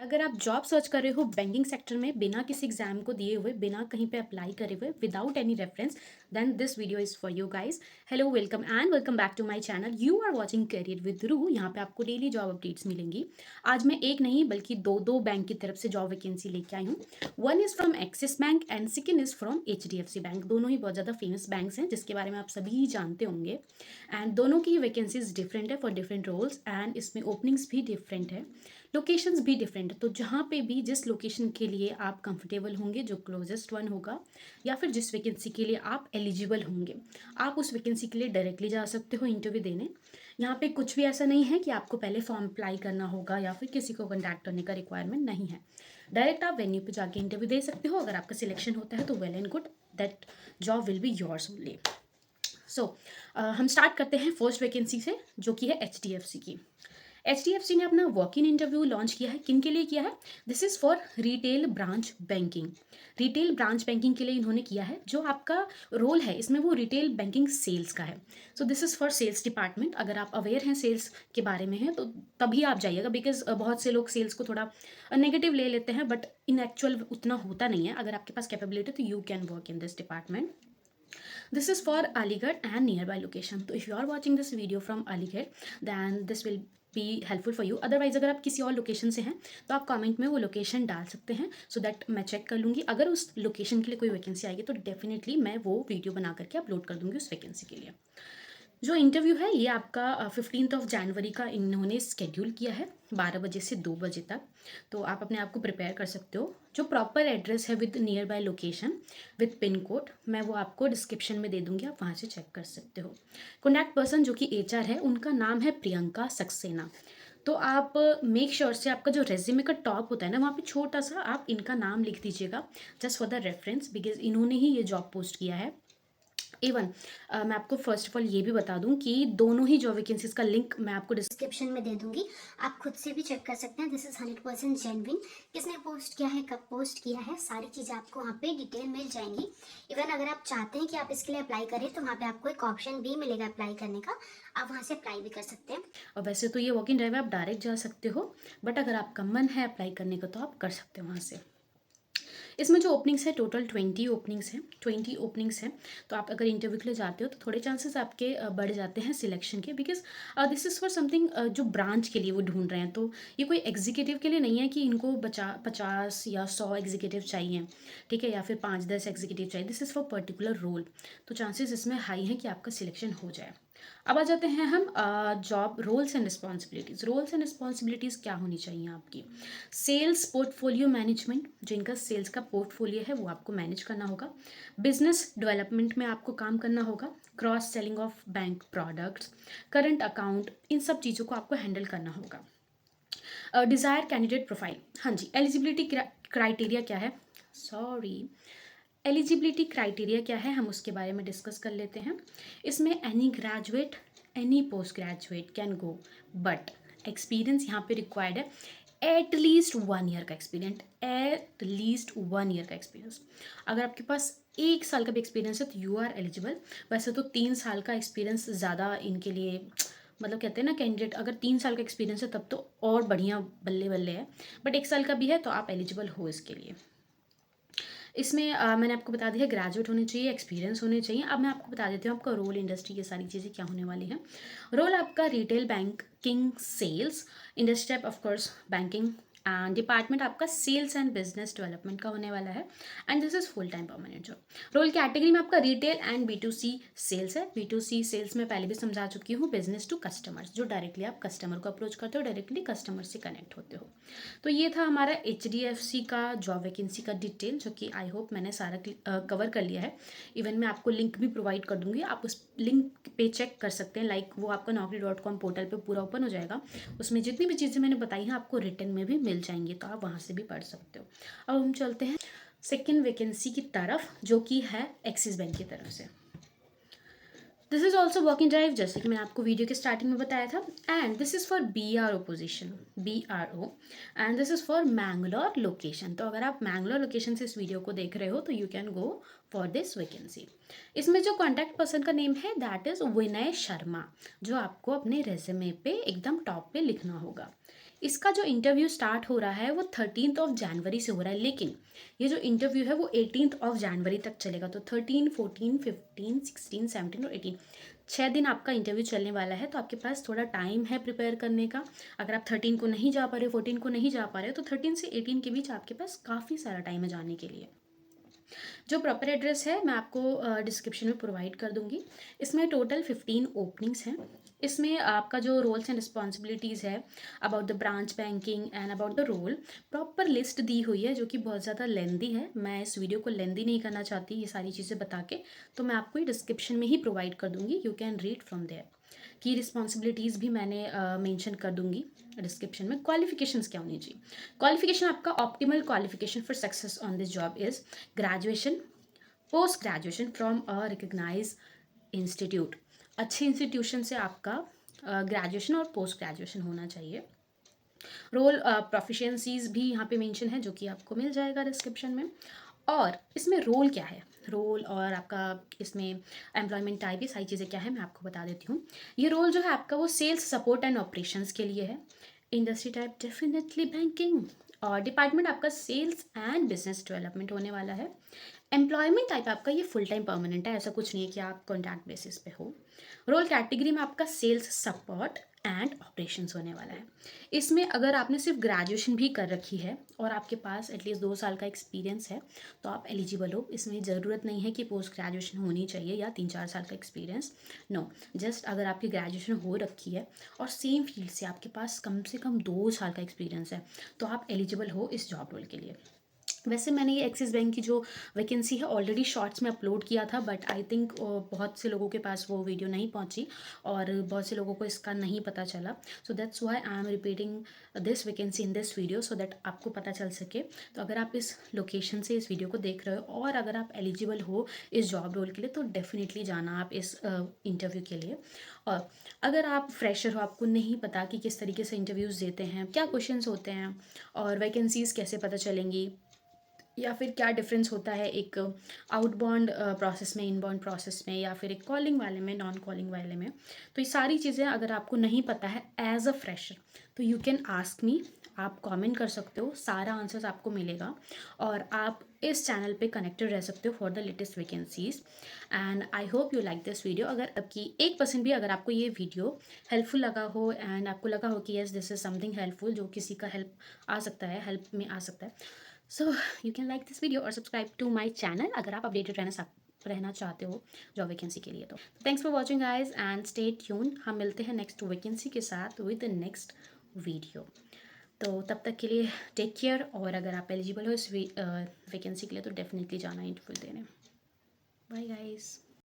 अगर आप job search कर रहे हो बैंकिंग सेक्टर में बिना किसी एग्जाम को दिए हुए, बिना कहीं पे अप्लाई करे हुए, without any reference, then this video is for you guys. Hello, welcome and welcome back to my channel. You are watching career with Ru. यहाँ पे आपको डेली जॉब अपडेट्स मिलेंगी। आज मैं एक नहीं बल्कि दो दो बैंक की तरफ से जॉब वैकेंसी लेके आई हूँ। One is from axis bank and second is from HDFC bank. दोनों ही बहुत ज़्यादा फेमस बैंक्स हैं जिसके बारे में आप सभी जानते होंगे। एंड दोनों की वैकेंसीज डिफरेंट है फॉर डिफरेंट रोल्स एंड इसमें ओपनिंग्स भी डिफरेंट है, लोकेशंस भी डिफरेंट है। तो जहाँ पे भी जिस लोकेशन के लिए आप कंफर्टेबल होंगे, जो क्लोजेस्ट वन होगा, या फिर जिस वैकेंसी के लिए आप एलिजिबल होंगे, आप उस वैकेंसी के लिए डायरेक्टली जा सकते हो इंटरव्यू देने। यहाँ पे कुछ भी ऐसा नहीं है कि आपको पहले फॉर्म अप्लाई करना होगा या फिर किसी को कॉन्टैक्ट करने का रिक्वायरमेंट नहीं है। डायरेक्ट आप वेन्यू पे जाके इंटरव्यू दे सकते हो। अगर आपका सिलेक्शन होता है तो well and good, that job will be yours only. So हम स्टार्ट करते हैं फर्स्ट वैकेंसी से, जो कि है HDFC की। HDFC ने अपना वॉक इन इंटरव्यू लॉन्च किया है। किन के लिए किया है? This is for retail branch banking. Retail branch banking के लिए इन्होंने किया है। जो आपका रोल है इसमें वो रिटेल बैंकिंग सेल्स का है। So this is for sales department. अगर आप अवेयर हैं सेल्स के बारे में हैं तो तभी आप जाइएगा, बिकॉज बहुत से लोग सेल्स को थोड़ा नेगेटिव ले लेते हैं, बट इन एक्चुअल उतना होता नहीं है। अगर आपके पास कैपेबिलिटी तो you can work in this department. This is for Aligarh and nearby location. तो if you are watching this video from Aligarh, then this will be helpful for you. Otherwise अगर आप किसी और लोकेशन से हैं तो आप कमेंट में वो लोकेशन डाल सकते हैं, सो दैट मैं चेक कर लूँगी। अगर उस लोकेशन के लिए कोई वैकेंसी आएगी तो डेफिनेटली मैं वो वीडियो बना करके अपलोड कर दूँगी उस वैकेंसी के लिए। जो इंटरव्यू है ये आपका 15 जनवरी का इन्होंने स्केड्यूल किया है, 12 बजे से 2 बजे तक। तो आप अपने आप को प्रिपेयर कर सकते हो। जो प्रॉपर एड्रेस है with near by location with pin code, मैं वो आपको डिस्क्रिप्शन में दे दूंगी, आप वहाँ से चेक कर सकते हो। कॉन्टैक्ट पर्सन जो कि HR है, उनका नाम है प्रियंका सक्सेना। तो आप मेक श्योर से आपका जो रेज्यूमे का टॉप होता है ना, वहाँ पे छोटा सा आप इनका नाम लिख दीजिएगा, just for the reference, because इन्होंने ही ये जॉब पोस्ट किया है। इवन मैं आपको फर्स्ट ऑफ ऑल ये भी बता दूं कि दोनों ही जॉब वैकेंसीज का लिंक मैं आपको डिस्क्रिप्शन में दे दूंगी। आप खुद से भी चेक कर सकते हैं। This is 100% genuine. किसने पोस्ट किया है, कब पोस्ट किया है, सारी चीज़ें आपको वहाँ पे डिटेल मिल जाएंगी। इवन अगर आप चाहते हैं कि आप इसके लिए अप्लाई करें तो वहाँ पे आपको एक ऑप्शन भी मिलेगा अप्लाई करने का, आप वहाँ से अप्लाई भी कर सकते हैं। और वैसे तो ये वॉक इन ड्राइव आप डायरेक्ट जा सकते हो, बट अगर आपका मन है अप्लाई करने का तो आप कर सकते हो वहाँ से। इसमें जो ओपनिंग्स है टोटल 20 ओपनिंग्स हैं, 20 ओपनिंग्स हैं। तो आप अगर इंटरव्यू के लिए जाते हो तो थोड़े चांसेस आपके बढ़ जाते हैं सिलेक्शन के, because this is for something जो ब्रांच के लिए वो ढूंढ रहे हैं। तो ये कोई एग्जीक्यूटिव के लिए नहीं है कि इनको 50 या 100 एग्जीक्यूटिव चाहिए, ठीक है, या फिर 5-10 एग्जीक्यूटिव चाहिए। This is for particular role. तो चांसेस इसमें हाई हैं कि आपका सिलेक्शन हो जाए। अब आ जाते हैं हम job roles and responsibilities. Roles and responsibilities क्या होनी चाहिए आपकी? सेल्स पोर्टफोलियो मैनेजमेंट, जो इनका सेल्स का पोर्टफोलियो है वो आपको मैनेज करना होगा। बिजनेस डेवलपमेंट में आपको काम करना होगा। Cross selling of bank products, current account, इन सब चीज़ों को आपको हैंडल करना होगा। डिज़ायर कैंडिडेट प्रोफाइल, हाँ जी, एलिजिबिलिटी क्राइटेरिया क्या है, सॉरी, एलिजिबिलिटी क्राइटेरिया क्या है, हम उसके बारे में डिस्कस कर लेते हैं। इसमें any graduate, any post graduate can go, but experience यहाँ पे रिक्वायर्ड है। एट लीस्ट 1 ईयर का एक्सपीरियंस, एट लीस्ट 1 ईयर का एक्सपीरियंस। अगर आपके पास 1 साल का भी एक्सपीरियंस है तो यू आर एलिजिबल। वैसे तो 3 साल का एक्सपीरियंस ज़्यादा इनके लिए, मतलब कहते हैं ना, कैंडिडेट अगर 3 साल का एक्सपीरियंस है तब तो और बढ़िया, बल्ले बल्ले है, बट 1 साल का भी है तो आप एलिजिबल हो इसके लिए। इसमें मैंने आपको बता दिया ग्रेजुएट होने चाहिए, एक्सपीरियंस होने चाहिए। अब मैं आपको बता देती हूँ आपका रोल, इंडस्ट्री, ये सारी चीज़ें क्या होने वाली हैं। रोल आपका retail banking sales, industry type of course banking, and department आपका सेल्स एंड बिजनेस डेवलपमेंट का होने वाला है। And this is full time permanent job. Role category में आपका रिटेल एंड B2C सेल्स है। B2C सेल्स में पहले भी समझा चुकी हूँ, बिजनेस टू कस्टमर्स, जो डायरेक्टली आप कस्टमर को अप्रोच करते हो, डायरेक्टली कस्टमर से कनेक्ट होते हो। तो ये था हमारा HDFC का जॉब वैकेंसी का डिटेल, जो कि आई होप मैंने सारा कवर कर लिया है। इवन मैं आपको लिंक भी प्रोवाइड कर दूंगी, आप उस लिंक पे चेक कर सकते हैं। लाइक वो आपका naukri.com पोर्टल पे पूरा ओपन हो जाएगा, उसमें जितनी भी चीज़ें मैंने बताई हैं आपको रिटर्न में भी मिल जाएंगी, तो आप वहाँ से भी पढ़ सकते हो। अब हम चलते हैं सेकेंड वैकेंसी की तरफ, जो कि है एक्सिस बैंक की तरफ से। This is also walk in drive, जैसे कि मैंने आपको वीडियो के स्टार्टिंग में बताया था। And this is for BRO position, BRO, and this is for Mangalore location. तो अगर आप मैंगलोर लोकेशन से इस वीडियो को देख रहे हो तो you can go for this vacancy. इसमें जो कॉन्टैक्ट पर्सन का नेम है दैट इज़ विनय शर्मा, जो आपको अपने रेज्यूमे पे एकदम टॉप पे लिखना होगा। इसका जो इंटरव्यू स्टार्ट हो रहा है वो 13 जनवरी से हो रहा है, लेकिन ये जो इंटरव्यू है वो 18 जनवरी तक चलेगा। तो 13, 14, 15, 16, 17 और 18, 6 दिन आपका इंटरव्यू चलने वाला है। तो आपके पास थोड़ा टाइम है प्रिपेयर करने का। अगर आप 13 को नहीं जा पा रहे हो, 14 को नहीं जा पा रहे हो, तो 13 से 18 के बीच आपके पास काफ़ी सारा टाइम है जाने के लिए। जो प्रॉपर एड्रेस है मैं आपको डिस्क्रिप्शन में प्रोवाइड कर दूंगी। इसमें टोटल 15 ओपनिंग्स हैं। इसमें आपका जो रोल्स एंड रिस्पॉन्सिबिलिटीज़ है, about the branch banking and about the role, proper list दी हुई है, जो कि बहुत ज़्यादा लेंदी है। मैं इस वीडियो को लेंदी नहीं करना चाहती ये सारी चीज़ें बता के, तो मैं आपको ये डिस्क्रिप्शन में ही प्रोवाइड कर दूंगी। You can read from there. Key responsibilities भी मैंने मेंशन कर दूंगी डिस्क्रिप्शन में। क्वालिफिकेशंस क्या होनी चाहिए? क्वालिफिकेशन आपका optimal qualification for success on this job is graduation, post graduation from a recognise institute. अच्छे इंस्टीट्यूशन से आपका ग्रेजुएशन और पोस्ट ग्रेजुएशन होना चाहिए। रोल प्रोफिशिएंसीज भी यहाँ पे मेंशन है, जो कि आपको मिल जाएगा डिस्क्रिप्शन में। और इसमें रोल क्या है, रोल और आपका इसमें एम्प्लॉयमेंट टाइप, ये सारी चीज़ें क्या है मैं आपको बता देती हूँ। ये रोल जो है आपका वो सेल्स सपोर्ट एंड ऑपरेशंस के लिए है। इंडस्ट्री टाइप डेफिनेटली बैंकिंग, और डिपार्टमेंट आपका सेल्स एंड बिजनेस डेवलपमेंट होने वाला है। एम्प्लॉयमेंट टाइप आपका ये फुल टाइम परमानेंट है, ऐसा कुछ नहीं है कि आप कॉन्ट्रैक्ट बेसिस पे हो। रोल कैटेगरी में आपका सेल्स सपोर्ट एंड ऑपरेशंस होने वाला है। इसमें अगर आपने सिर्फ ग्रेजुएशन भी कर रखी है और आपके पास एटलीस्ट 2 साल का एक्सपीरियंस है तो आप एलिजिबल हो। इसमें ज़रूरत नहीं है कि पोस्ट ग्रेजुएशन होनी चाहिए या 3-4 साल का एक्सपीरियंस। नो, जस्ट अगर आपकी ग्रेजुएशन हो रखी है और सेम फील्ड से आपके पास कम से कम 2 साल का एक्सपीरियंस है तो आप एलिजिबल हो इस जॉब रोल के लिए। वैसे मैंने ये एक्सिस बैंक की जो वैकेंसी है ऑलरेडी शॉर्ट्स में अपलोड किया था, बट आई थिंक बहुत से लोगों के पास वो वीडियो नहीं पहुंची और बहुत से लोगों को इसका नहीं पता चला। So that's why I am repeating this vacancy in this video, so that आपको पता चल सके। तो अगर आप इस लोकेशन से इस वीडियो को देख रहे हो और अगर आप एलिजिबल हो इस जॉब रोल के लिए तो डेफिनेटली जाना आप इस इंटरव्यू के लिए। और अगर आप फ्रेशर हो, आपको नहीं पता कि किस तरीके से इंटरव्यूज़ देते हैं, क्या क्वेश्चंस होते हैं और वैकेंसीज़ कैसे पता चलेंगी, या फिर क्या डिफरेंस होता है एक आउटबाउंड प्रोसेस में, इनबाउंड प्रोसेस में, या फिर एक कॉलिंग वाले में, नॉन कॉलिंग वाले में, तो ये सारी चीज़ें अगर आपको नहीं पता है एज अ फ्रेशर तो यू कैन आस्क मी। आप कमेंट कर सकते हो, सारा आंसर्स आपको मिलेगा और आप इस चैनल पे कनेक्टेड रह सकते हो for the latest vacancies. And I hope you like this video. अगर आपकी 1% भी अगर आपको ये वीडियो हेल्पफुल लगा हो एंड आपको लगा हो कि yes this is something helpful जो किसी का हेल्प आ सकता है, हेल्प में आ सकता है, so you can like this video और सब्सक्राइब टू माई चैनल अगर आप अपडेटेड रहना चाहते हो जॉब वैकेंसी के लिए। तो thanks for watching guys and stay tune. हम मिलते हैं नेक्स्ट वैकेंसी के साथ विद द नेक्स्ट वीडियो। तो तब तक के लिए टेक केयर, और अगर आप एलिजिबल हो इस वैकेंसी के लिए तो डेफिनेटली जाना इंटरव्यू देने। Bye guys.